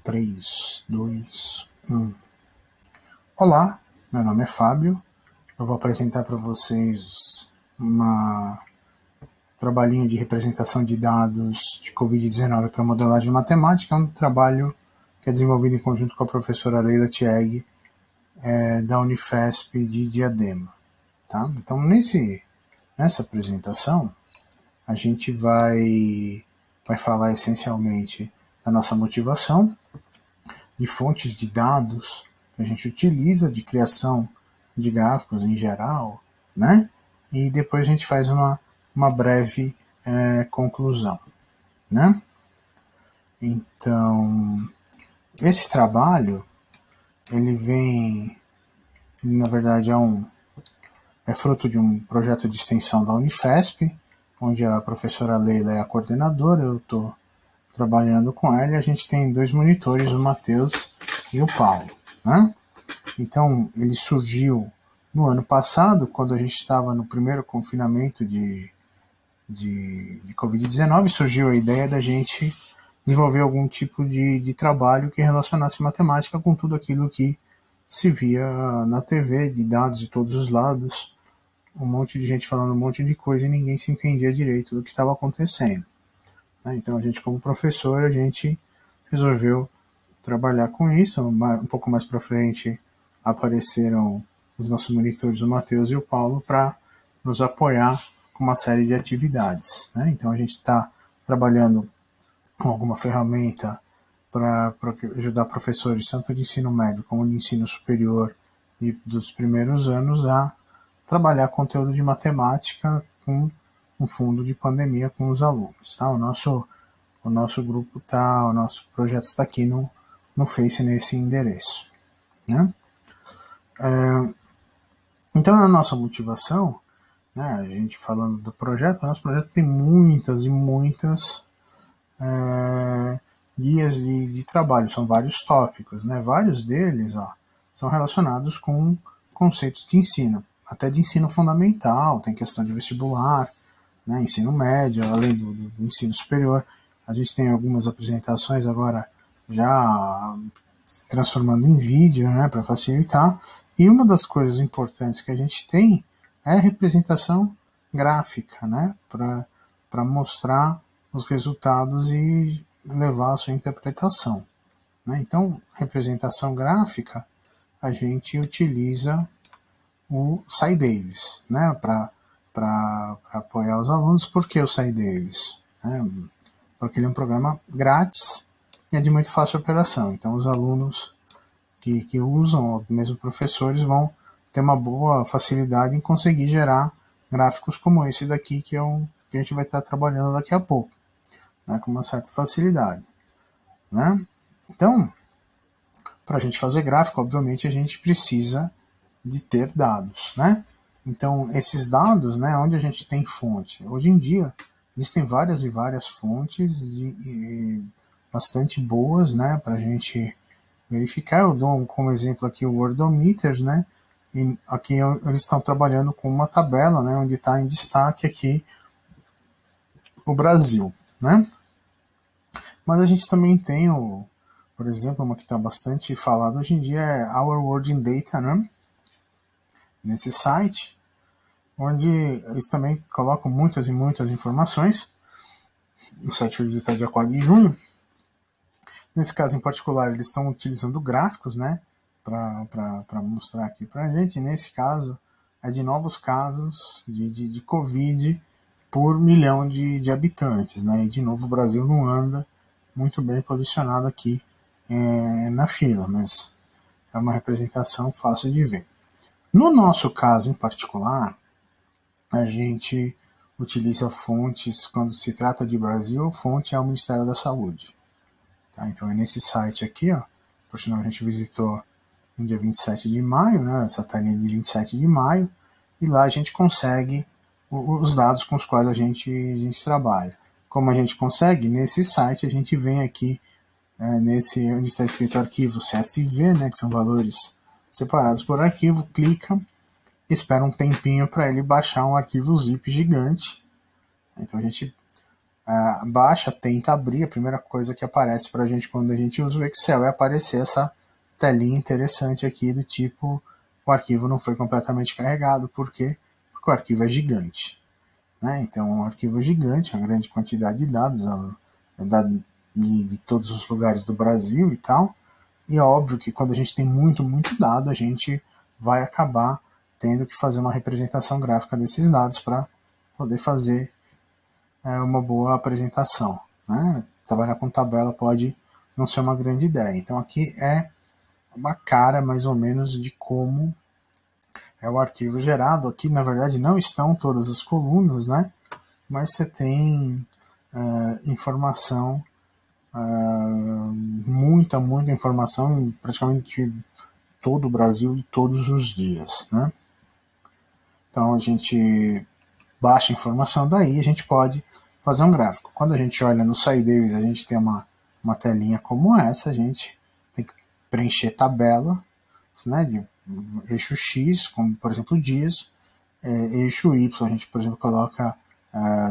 3, 2, 1. Olá, meu nome é Fábio. Eu vou apresentar para vocês um trabalhinho de representação de dados de Covid-19 para modelagem matemática. É um trabalho que é desenvolvido em conjunto com a professora Leila Tieg, da Unifesp de Diadema. Tá? Então, nessa apresentação, a gente vai falar essencialmente da nossa motivação, de fontes de dados que a gente utiliza de criação de gráficos em geral, né? E depois a gente faz uma breve conclusão, né? Então, esse trabalho, ele na verdade é fruto de um projeto de extensão da Unifesp, onde a professora Leila é a coordenadora, eu estou trabalhando com ela, e a gente tem 2 monitores, o Matheus e o Paulo, né? Então, ele surgiu no ano passado, quando a gente estava no primeiro confinamento de Covid-19, surgiu a ideia da gente desenvolver algum tipo de trabalho que relacionasse matemática com tudo aquilo que se via na TV, de dados de todos os lados, um monte de gente falando um monte de coisa e ninguém se entendia direito do que estava acontecendo. Então, a gente, como professor, a gente resolveu trabalhar com isso. Um pouco mais para frente apareceram os nossos monitores, o Matheus e o Paulo, para nos apoiar com uma série de atividades. Então, a gente está trabalhando com alguma ferramenta para ajudar professores, tanto de ensino médio como de ensino superior e dos primeiros anos, a trabalhar conteúdo de matemática com um fundo de pandemia com os alunos. Tá? O nosso grupo o nosso projeto está aqui no Face, nesse endereço. Né? Então, na nossa motivação, né, a gente falando do projeto, o nosso projeto tem muitas e muitas guias de trabalho, são vários tópicos, né? Vários deles são relacionados com conceitos de ensino, até de ensino fundamental, tem questão de vestibular, né, ensino médio, além do ensino superior. A gente tem algumas apresentações agora já se transformando em vídeo, né, para facilitar. E uma das coisas importantes que a gente tem é a representação gráfica, né, para mostrar os resultados e levar a sua interpretação. Né? Então, representação gráfica, a gente utiliza o SciDavis, né, para apoiar os alunos. Por que o SciDavis? Porque ele é um programa grátis e é de muito fácil operação. Então, os alunos que usam, ou mesmo professores, vão ter uma boa facilidade em conseguir gerar gráficos como esse daqui, que a gente vai estar trabalhando daqui a pouco, né, com uma certa facilidade. Né? Então, para a gente fazer gráfico, obviamente, a gente precisa de ter dados, né? Então, esses dados, né, onde a gente tem fonte? Hoje em dia, existem várias e várias fontes bastante boas, né, para a gente verificar. Eu dou como exemplo aqui o Worldometer, né, e aqui eles estão trabalhando com uma tabela, né, onde está em destaque aqui o Brasil, né? Mas a gente também tem, por exemplo, uma que está bastante falada hoje em dia, é Our World in Data, né? Nesse site, onde eles também colocam muitas e muitas informações. O site foi visitado dia 4 de junho. Nesse caso em particular, eles estão utilizando gráficos, né, para mostrar aqui para a gente. Nesse caso, é de novos casos de Covid por milhão de habitantes. Né, e de novo, o Brasil não anda muito bem posicionado aqui na fila, mas é uma representação fácil de ver. No nosso caso em particular, a gente utiliza fontes, quando se trata de Brasil, a fonte é o Ministério da Saúde. Tá? Então é nesse site aqui, por sinal a gente visitou no dia 27 de maio, né, essa telinha de 27 de maio, e lá a gente consegue os dados com os quais a gente trabalha. Como a gente consegue? Nesse site a gente vem aqui, nesse onde está escrito arquivo CSV, né, que são valores separados por arquivo, clica, espera um tempinho para ele baixar um arquivo zip gigante. Então a gente baixa, tenta abrir, a primeira coisa que aparece para a gente quando a gente usa o Excel é aparecer essa telinha interessante aqui do tipo o arquivo não foi completamente carregado. Por quê? Porque o arquivo é gigante. Né? Então, um arquivo gigante, uma grande quantidade de dados de todos os lugares do Brasil e tal. E é óbvio que quando a gente tem muito, muito dado, a gente vai acabar tendo que fazer uma representação gráfica desses dados para poder fazer uma boa apresentação. Né? Trabalhar com tabela pode não ser uma grande ideia. Então aqui é uma cara mais ou menos de como é o arquivo gerado. Aqui na verdade não estão todas as colunas, né? Mas você tem informação, muita informação em praticamente todo o Brasil e todos os dias, né? Então a gente baixa a informação daí, a gente pode fazer um gráfico. Quando a gente olha no SciDavis, a gente tem uma telinha como essa, a gente tem que preencher tabela, né, de eixo X, como por exemplo dias, eixo Y, a gente por exemplo coloca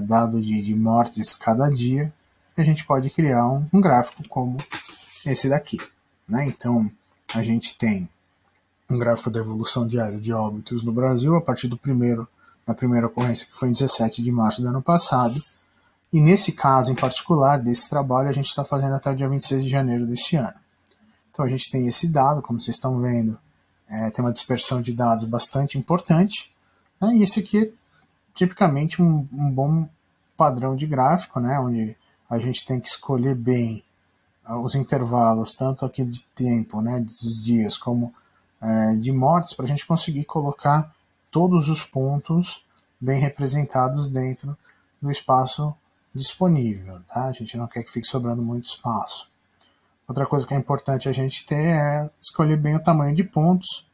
dado de mortes cada dia, e a gente pode criar um gráfico como esse daqui. Né? Então a gente tem um gráfico da evolução diária de óbitos no Brasil a partir da primeira ocorrência, que foi em 17 de março do ano passado. E nesse caso em particular, desse trabalho, a gente está fazendo até o dia 26 de janeiro deste ano. Então a gente tem esse dado, como vocês estão vendo, tem uma dispersão de dados bastante importante. Né? E esse aqui é tipicamente um bom padrão de gráfico, né? Onde a gente tem que escolher bem os intervalos, tanto aqui de tempo, né, dos dias, como de mortes, para a gente conseguir colocar todos os pontos bem representados dentro do espaço disponível. Tá? A gente não quer que fique sobrando muito espaço. Outra coisa que é importante a gente ter é escolher bem o tamanho de pontos,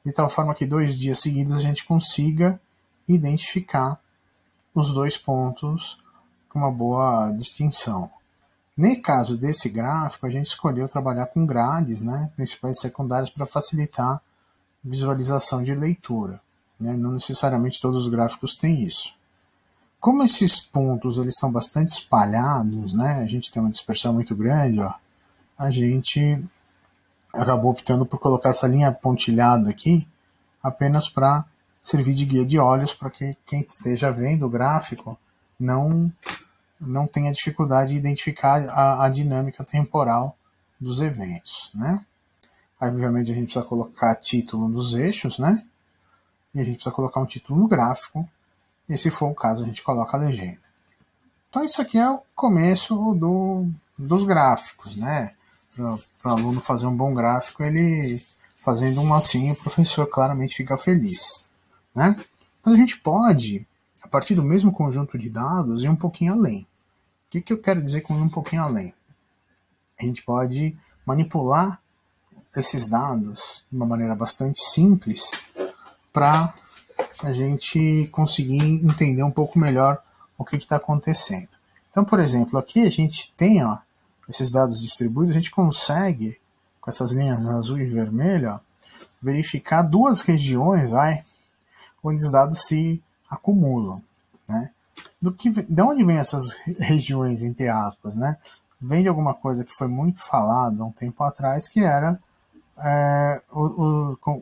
de tal forma que 2 dias seguidos a gente consiga identificar os 2 pontos com uma boa distinção. No caso desse gráfico, a gente escolheu trabalhar com grades, né, principais e secundárias, para facilitar visualização de leitura. Né? Não necessariamente todos os gráficos têm isso. Como esses pontos eles são bastante espalhados, né, a gente tem uma dispersão muito grande, ó, a gente acabou optando por colocar essa linha pontilhada aqui apenas para servir de guia de olhos para que quem esteja vendo o gráfico não tenha dificuldade de identificar a dinâmica temporal dos eventos, né? Aí, obviamente, a gente precisa colocar título nos eixos, né? E a gente precisa colocar um título no gráfico, e se for o caso, a gente coloca a legenda. Então, isso aqui é o começo dos gráficos, né? Para o aluno fazer um bom gráfico, ele fazendo um assim, o professor claramente fica feliz, né? Mas a gente pode, a partir do mesmo conjunto de dados, ir um pouquinho além. O que eu quero dizer com ir um pouquinho além? A gente pode manipular esses dados de uma maneira bastante simples para a gente conseguir entender um pouco melhor o que está acontecendo. Então, por exemplo, aqui a gente tem esses dados distribuídos, a gente consegue, com essas linhas azul e vermelho, verificar 2 regiões onde os dados se acumulam. Né? De onde vem essas regiões, entre aspas, né? Vem de alguma coisa que foi muito falada há um tempo atrás, que era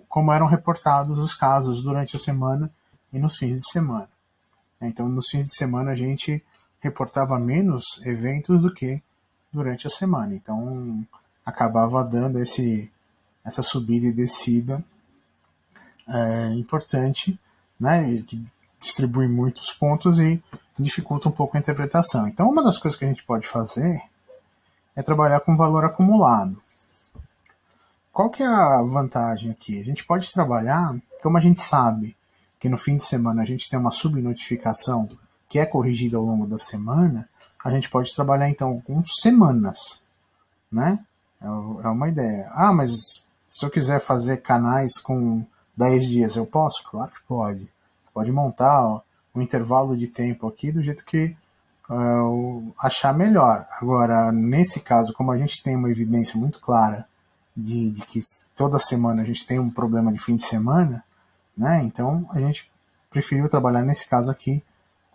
como eram reportados os casos durante a semana e nos fins de semana. Então, nos fins de semana, a gente reportava menos eventos do que durante a semana. Então, acabava dando essa subida e descida importante, né? Que distribui muitos pontos e dificulta um pouco a interpretação. Então, uma das coisas que a gente pode fazer é trabalhar com valor acumulado. Qual que é a vantagem aqui? A gente pode trabalhar, como a gente sabe que no fim de semana a gente tem uma subnotificação que é corrigida ao longo da semana, a gente pode trabalhar então com semanas, né? É uma ideia. Ah, mas se eu quiser fazer canais com 10 dias, eu posso? Claro que pode. Você pode montar um intervalo de tempo aqui do jeito que achar melhor. Agora, nesse caso, como a gente tem uma evidência muito clara de que toda semana a gente tem um problema de fim de semana, né? Então a gente preferiu trabalhar nesse caso aqui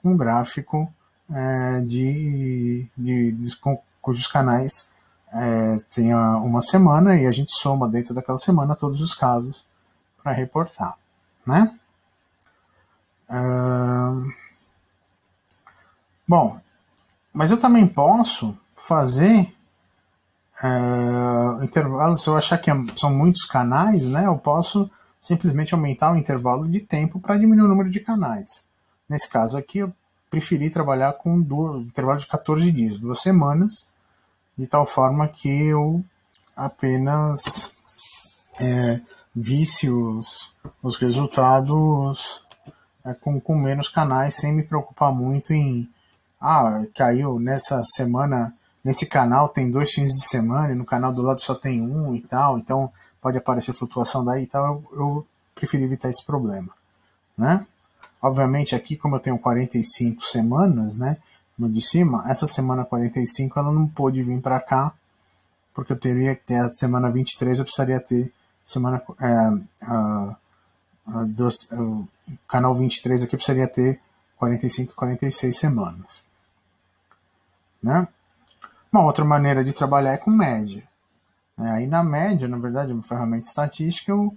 com um gráfico cujos canais tenha uma semana e a gente soma dentro daquela semana todos os casos para reportar, né? Bom, mas eu também posso fazer intervalos. Se eu achar que são muitos canais, né, eu posso simplesmente aumentar o intervalo de tempo para diminuir o número de canais. Nesse caso aqui, eu preferi trabalhar com intervalo de 14 dias, 2 semanas, de tal forma que eu apenas visse os resultados com menos canais, sem me preocupar muito em caiu nessa semana, nesse canal tem 2 fins de semana e no canal do lado só tem um e tal, então pode aparecer flutuação daí e tal. Eu preferi evitar esse problema, né? Obviamente aqui, como eu tenho 45 semanas, né, no de cima, essa semana 45 ela não pôde vir para cá, porque eu teria que ter a semana 23, eu precisaria ter semana canal 23 aqui precisaria ter 45 e 46 semanas, né? Uma outra maneira de trabalhar é com média. Aí na média, na verdade, é uma ferramenta estatística, eu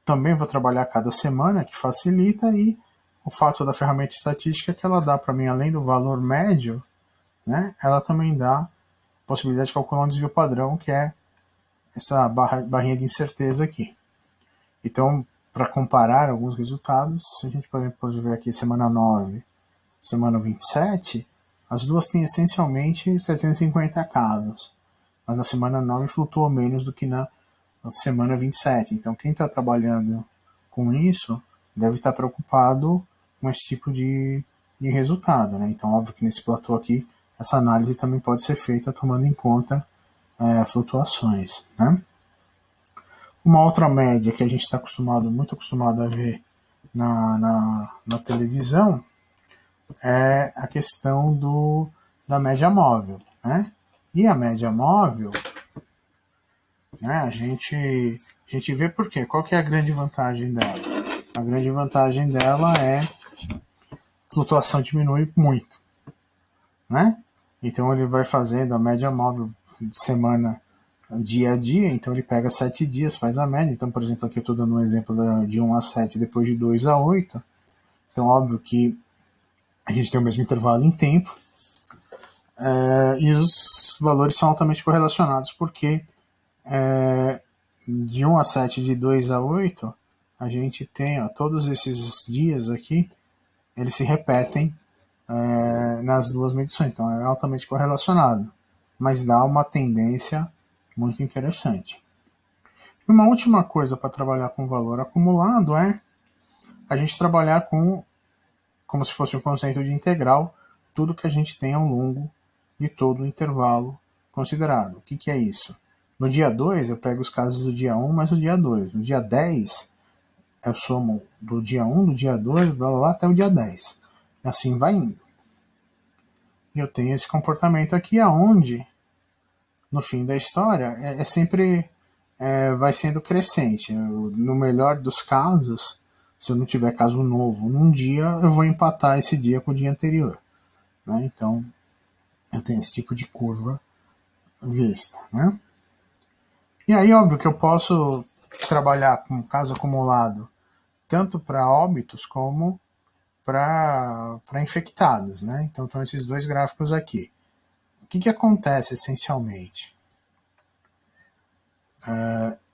também vou trabalhar cada semana, que facilita, e o fato da ferramenta estatística é que ela dá para mim, além do valor médio, né, ela também dá a possibilidade de calcular um desvio padrão, que é essa barrinha de incerteza aqui. Então, para comparar alguns resultados, se a gente, por exemplo, pode ver aqui semana 9, semana 27, as duas têm essencialmente 750 casos, mas na semana 9 flutuou menos do que na semana 27. Então, quem está trabalhando com isso deve estar preocupado com esse tipo de resultado, né? Então, óbvio que nesse platô aqui, essa análise também pode ser feita tomando em conta flutuações, né? Uma outra média que a gente está muito acostumado a ver na televisão é a questão da média móvel, né? E a média móvel, né, a gente vê por quê. Qual que é a grande vantagem dela? A grande vantagem dela é a flutuação diminui muito, né? Então ele vai fazendo a média móvel de semana, dia a dia, então ele pega 7 dias, faz a média. Então, por exemplo, aqui eu estou dando um exemplo de 1 a 7, depois de 2 a 8. Então, óbvio que a gente tem o mesmo intervalo em tempo, e os valores são altamente correlacionados, porque de 1 a 7, de 2 a 8, a gente tem todos esses dias aqui, eles se repetem nas duas medições, então é altamente correlacionado, mas dá uma tendência muito interessante. E uma última coisa para trabalhar com valor acumulado é a gente trabalhar como se fosse um conceito de integral, tudo que a gente tem ao longo de todo o intervalo considerado. O que é isso? No dia 2 eu pego os casos do dia 1 mais o dia 2. No dia 10 eu somo do dia 1, do dia 2, blá, blá, blá, até o dia 10. E assim vai indo. E eu tenho esse comportamento aqui aonde, no fim da história, sempre vai sendo crescente. No melhor dos casos, se eu não tiver caso novo num dia, eu vou empatar esse dia com o dia anterior, né? Então, eu tenho esse tipo de curva vista, né? E aí, óbvio que eu posso trabalhar com caso acumulado tanto para óbitos como para infectados, né? Então, estão esses dois gráficos aqui. O que acontece essencialmente?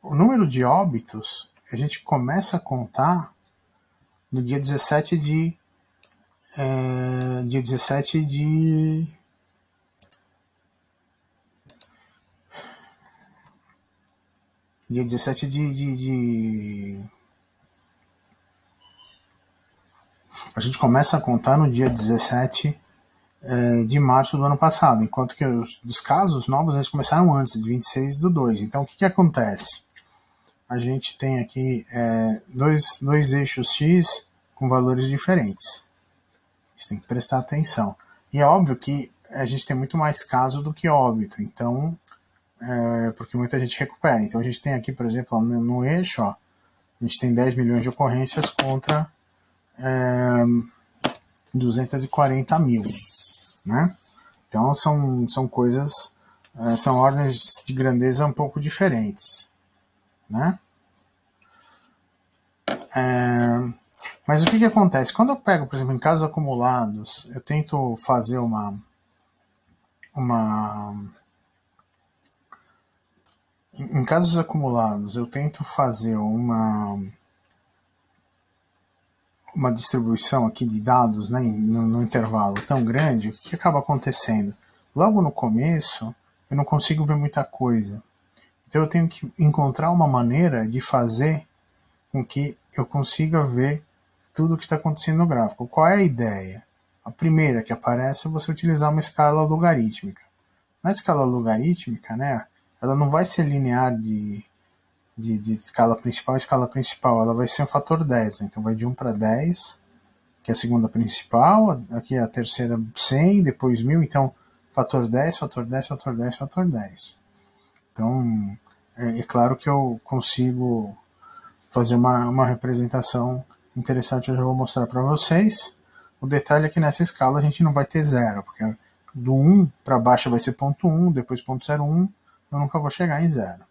O número de óbitos a gente começa a contar no dia 17 de dia 17 de dia 17 a gente começa a contar no dia 17 de março do ano passado, enquanto que dos casos novos eles começaram antes, de 26 do 2. Então o que acontece? A gente tem aqui dois eixos X com valores diferentes. A gente tem que prestar atenção. E é óbvio que a gente tem muito mais caso do que óbito, então, porque muita gente recupera. Então a gente tem aqui, por exemplo, no eixo, a gente tem 10 milhões de ocorrências contra 240 mil. né? Então são coisas, são ordens de grandeza um pouco diferentes, né? Mas o que que acontece? Quando eu pego, por exemplo, em casos acumulados, eu tento fazer uma em casos acumulados, eu tento fazer uma distribuição aqui de dados, né, no intervalo tão grande. O que acaba acontecendo? Logo no começo, eu não consigo ver muita coisa. Então eu tenho que encontrar uma maneira de fazer com que eu consiga ver tudo o que está acontecendo no gráfico. Qual é a ideia? A primeira que aparece é você utilizar uma escala logarítmica. Na escala logarítmica, né, ela não vai ser linear de escala principal a escala principal, ela vai ser um fator 10. Então vai de 1 para 10, que é a segunda principal, aqui é a terceira 100, depois 1000, então fator 10, fator 10, fator 10, fator 10. Então, é claro que eu consigo fazer uma representação interessante, eu já vou mostrar para vocês. O detalhe é que nessa escala a gente não vai ter zero, porque do 1 para baixo vai ser ponto 1, depois ponto 0,1, eu nunca vou chegar em zero.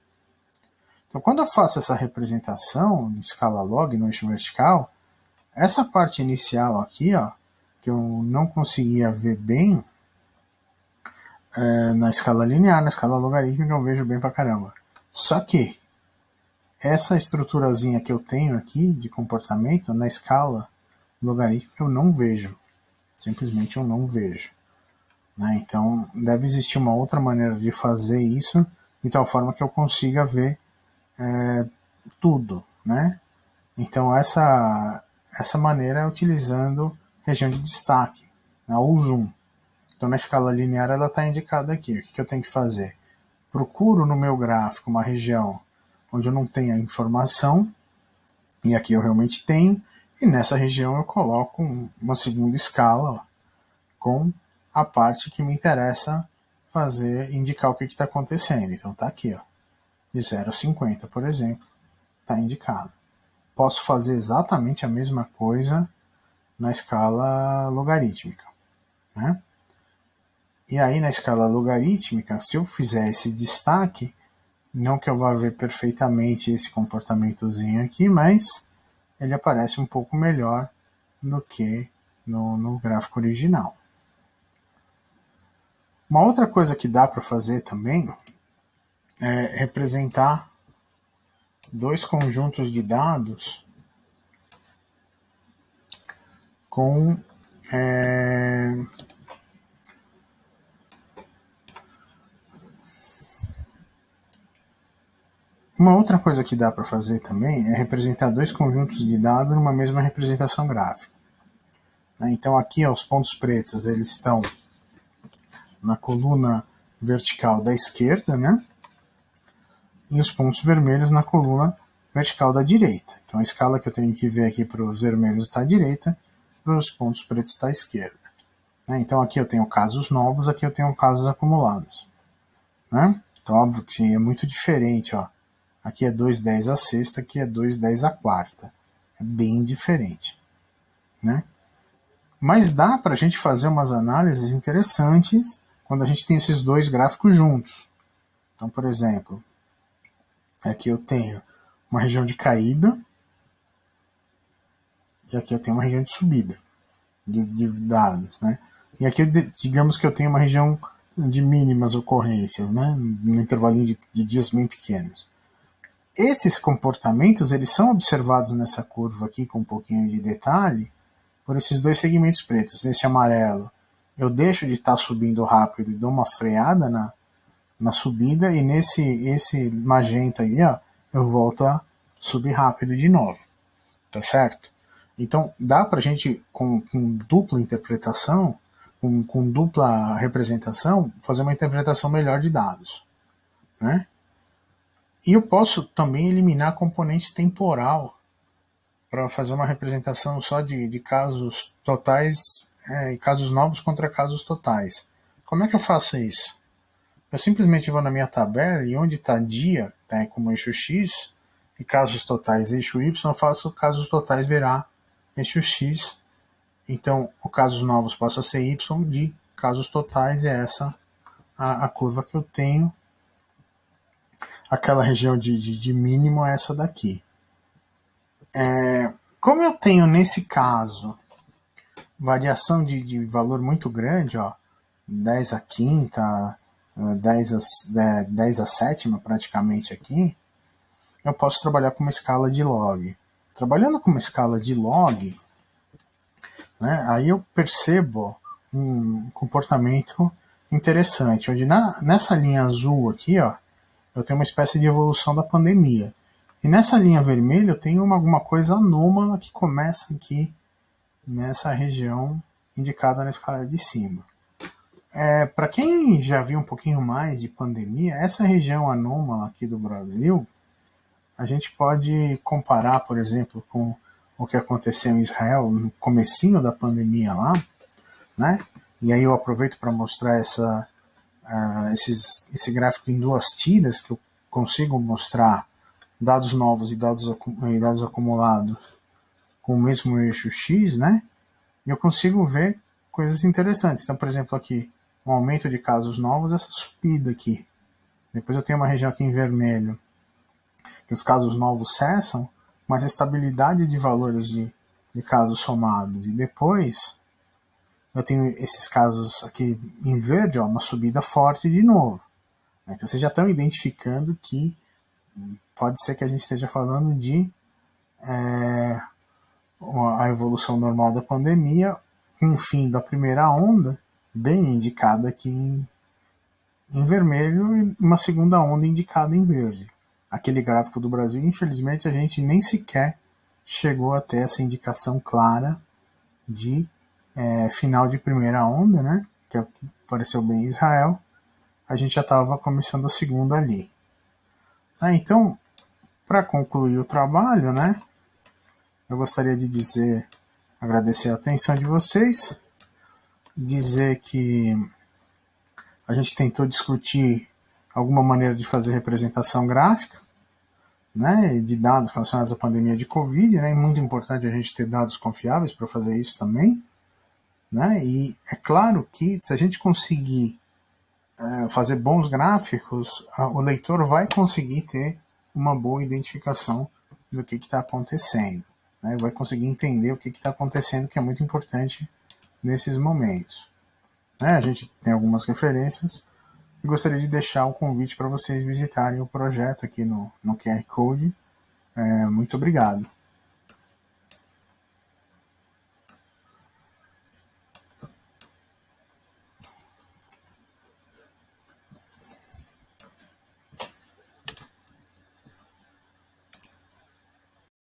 Então, quando eu faço essa representação em escala log no eixo vertical, essa parte inicial aqui, ó, que eu não conseguia ver bem na escala linear, na escala logarítmica eu vejo bem pra caramba. Só que essa estruturazinha que eu tenho aqui de comportamento na escala logarítmica eu não vejo. Simplesmente eu não vejo. Né? Então deve existir uma outra maneira de fazer isso de tal forma que eu consiga ver tudo, né? Então essa maneira é utilizando região de destaque, né, ou zoom. Então na escala linear ela está indicada aqui. O que eu tenho que fazer? Procuro no meu gráfico uma região onde eu não tenha informação, e aqui eu realmente tenho, e nessa região eu coloco uma segunda escala, ó, com a parte que me interessa fazer, indicar o que está acontecendo. Então tá aqui, ó, de 0 a 50, por exemplo, está indicado. Posso fazer exatamente a mesma coisa na escala logarítmica, né? E aí na escala logarítmica, se eu fizer esse destaque, não que eu vá ver perfeitamente esse comportamentozinho aqui, mas ele aparece um pouco melhor do que no gráfico original. Uma outra coisa que dá para fazer também é representar dois conjuntos de dados com uma outra coisa que dá para fazer também é representar dois conjuntos de dados numa mesma representação gráfica. Então aqui, ó, os pontos pretos eles estão na coluna vertical da esquerda, né? E os pontos vermelhos na coluna vertical da direita. Então a escala que eu tenho que ver aqui para os vermelhos está à direita, para os pontos pretos está à esquerda. Então aqui eu tenho casos novos, aqui eu tenho casos acumulados. Então óbvio que é muito diferente, ó. Aqui é 2,10 a sexta, aqui é 2,10 a quarta. É bem diferente, né? Mas dá para a gente fazer umas análises interessantes quando a gente tem esses dois gráficos juntos. Então, por exemplo, aqui eu tenho uma região de caída e aqui eu tenho uma região de subida de dados, né? E aqui, digamos que eu tenho uma região de mínimas ocorrências, né? No intervalinho de dias bem pequenos. Esses comportamentos eles são observados nessa curva aqui com um pouquinho de detalhe por esses dois segmentos pretos. Nesse amarelo eu deixo de estar subindo rápido e dou uma freada na subida, e esse magenta aí, ó, eu volto a subir rápido de novo, tá certo? Então dá pra gente com dupla interpretação, com dupla representação, fazer uma interpretação melhor de dados, né? E eu posso também eliminar a componente temporal para fazer uma representação só de casos totais e casos novos contra casos totais. Como é que eu faço isso? Eu simplesmente vou na minha tabela e onde está dia, tá como eixo X, e casos totais eixo Y, eu faço casos totais virar eixo X. Então, o casos novos passa a ser Y de casos totais, é essa a curva que eu tenho. Aquela região de mínimo é essa daqui. Como eu tenho, nesse caso, variação de valor muito grande, ó, 10 a quinta, 10 a sétima praticamente aqui, eu posso trabalhar com uma escala de log. Trabalhando com uma escala de log, né, aí eu percebo um comportamento interessante, onde nessa linha azul aqui, ó, eu tenho uma espécie de evolução da pandemia. E nessa linha vermelha eu tenho alguma coisa anômala que começa aqui nessa região indicada na escala de cima. Para quem já viu um pouquinho mais de pandemia, essa região anômala aqui do Brasil, a gente pode comparar, por exemplo, com o que aconteceu em Israel no comecinho da pandemia lá, né? E aí eu aproveito para mostrar esse gráfico em duas tiras, que eu consigo mostrar dados novos e dados acumulados com o mesmo eixo X, né? E eu consigo ver coisas interessantes. Então, por exemplo, aqui, um aumento de casos novos, essa subida aqui. Depois eu tenho uma região aqui em vermelho, que os casos novos cessam, mas a estabilidade de valores de casos somados. E depois eu tenho esses casos aqui em verde, ó, uma subida forte de novo. Então vocês já estão identificando que pode ser que a gente esteja falando de a evolução normal da pandemia, um fim da primeira onda, bem indicada aqui em vermelho, e uma segunda onda indicada em verde. Aquele gráfico do Brasil, infelizmente, a gente nem sequer chegou a ter essa indicação clara de final de primeira onda, né? Que apareceu bem em Israel. A gente já estava começando a segunda ali. Então, para concluir o trabalho, né? Eu gostaria de agradecer a atenção de vocês, dizer que a gente tentou discutir alguma maneira de fazer representação gráfica, né, de dados relacionados à pandemia de Covid, né, é muito importante a gente ter dados confiáveis para fazer isso também, né, e é claro que se a gente conseguir fazer bons gráficos, o leitor vai conseguir ter uma boa identificação do que está acontecendo, né, vai conseguir entender o que está acontecendo, que é muito importante nesses momentos. A gente tem algumas referências e gostaria de deixar um convite para vocês visitarem o projeto aqui no QR Code. Muito obrigado.